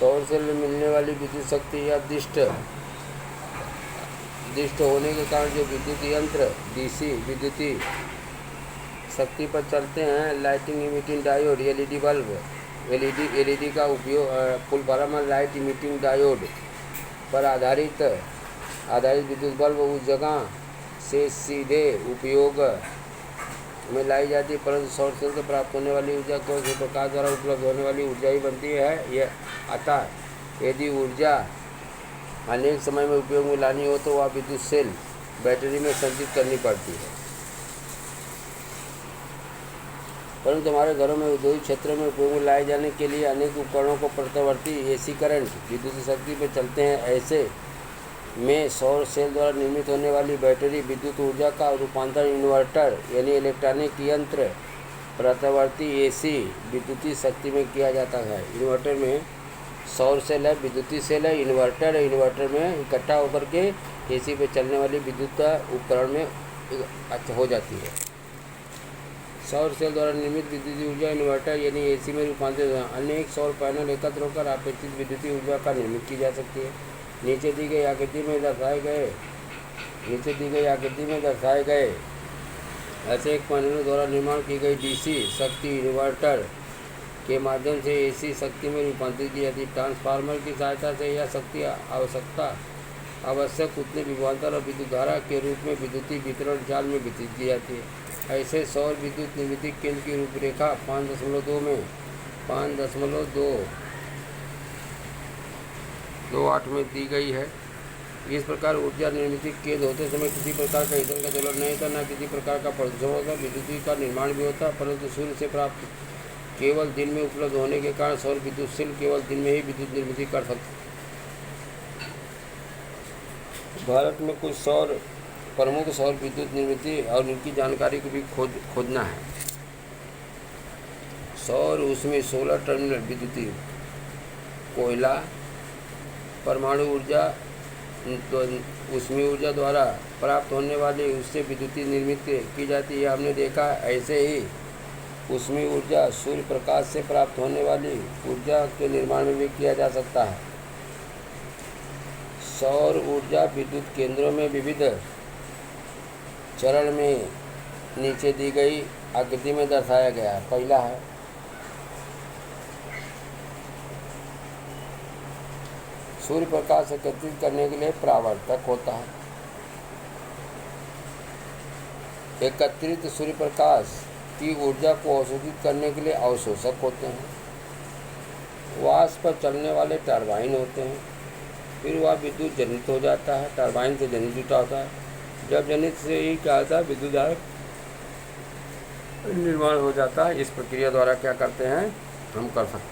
सौर से मिलने वाली विद्युत शक्ति या दिष्ट होने के कारण जो विद्युत यंत्र डीसी विद्युतीय शक्ति पर चलते हैं, lighting emitting diode LED bulb, LED का उपयोग फुल पारामर लाइट इमिटिंग डायोड पर आधारित विद्युत बल्ब उस जगह से सीधे उपयोग में लाई जाती है, परंतु सौर सेल से प्राप्त होने वाली ऊर्जा को प्रकाश द्वारा उपलब्ध होने वाली ऊर्जा ही बनती है। यह अतः यदि ऊर्जा अनेक समय में उपयोग में लानी हो तो वह विद्युत सेल बैटरी में संचित करनी पड़ती है। परंतु हमारे घरों में औद्योगिक क्षेत्रों में उपयोग में लाए जाने के लिए अनेक उपकरणों को प्रतिवर्ती एसी करंट विद्युत शक्ति पर चलते हैं। ऐसे में सौर सेल द्वारा निर्मित होने वाली बैटरी विद्युत ऊर्जा का रूपांतरण इन्वर्टर यानी इलेक्ट्रॉनिक यंत्र प्रतिवर्ती एसी विद्युतीय शक्ति में किया जाता है। इन्वर्टर में सौर सेल है, विद्युतीय सेल है, इन्वर्टर है। इन्वर्टर में इकट्ठा होकर के एसी पे चलने वाली विद्युत का उपकरण में अच्छा हो जाती है। सौर सेल द्वारा निर्मित विद्युतीय ऊर्जा इन्वर्टर यानी एसी में रूपांतरित अनेक सौर पैनल एकत्र होकर अपेक्षित विद्युतीय ऊर्जा का निर्मित की जा सकती है। नीचे दी गई आकृति में दर्शाए गए ऐसे एक पैनलों द्वारा निर्माण की गई डीसी शक्ति इन्वर्टर के माध्यम से एसी शक्ति में रूपांतरित की जाती है। ट्रांसफार्मर की सहायता से यह शक्ति आवश्यक उतने विभवांतर और विद्युत धारा के रूप में विद्युतीय वितरण जाल में वितरित की जाती है। ऐसे सौर विद्युत निर्मित केंद्र की रूपरेखा 5.2 में 5.28 में दी गई है। इस प्रकार ऊर्जा निर्मित केंद्र होते समय किसी प्रकार का ईंधन का दोलन नहीं होता, न किसी प्रकार का प्रदूषण होता, विद्युत का निर्माण भी होता, परंतु सूर्य से प्राप्त केवल दिन में उपलब्ध होने के कारण सौर विद्युत सेल केवल दिन में ही विद्युत निर्मित कर सकते। भारत में कुछ प्रमुख सौर विद्युत निर्मित और उनकी जानकारी को भी खोजना है। सौर उसमें 16 टर्मिनल विद्युतीय, कोयला, परमाणु ऊर्जा, ऊष्मीय ऊर्जा द्वारा प्राप्त होने वाली उससे विद्युतीय निर्मित की जाती है। हमने देखा ऐसे ही ऊष्मीय ऊर्जा सूर्य प्रकाश से प्राप्त होने वाली ऊर्जा के निर्माण में भी किया जा सकता है। सौर ऊर्जा विद्युत केंद्रों में विविध चरण में नीचे दी गई आकृति में दर्शाया गया है। पहला है सूर्य प्रकाश एकत्रित करने के लिए परावर्तक होता है। एकत्रित सूर्य प्रकाश की ऊर्जा को अवशोषित करने के लिए अवशोषक होते हैं। वाष्प पर चलने वाले टरबाइन होते हैं। फिर वह विद्युत जनित हो जाता है, टरबाइन से जनित जुटा होता है। जब जनित से ही क्या होता है, विद्युत धारा निर्माण हो जाता है। इस प्रक्रिया द्वारा क्या करते हैं हम कर सकते हैं।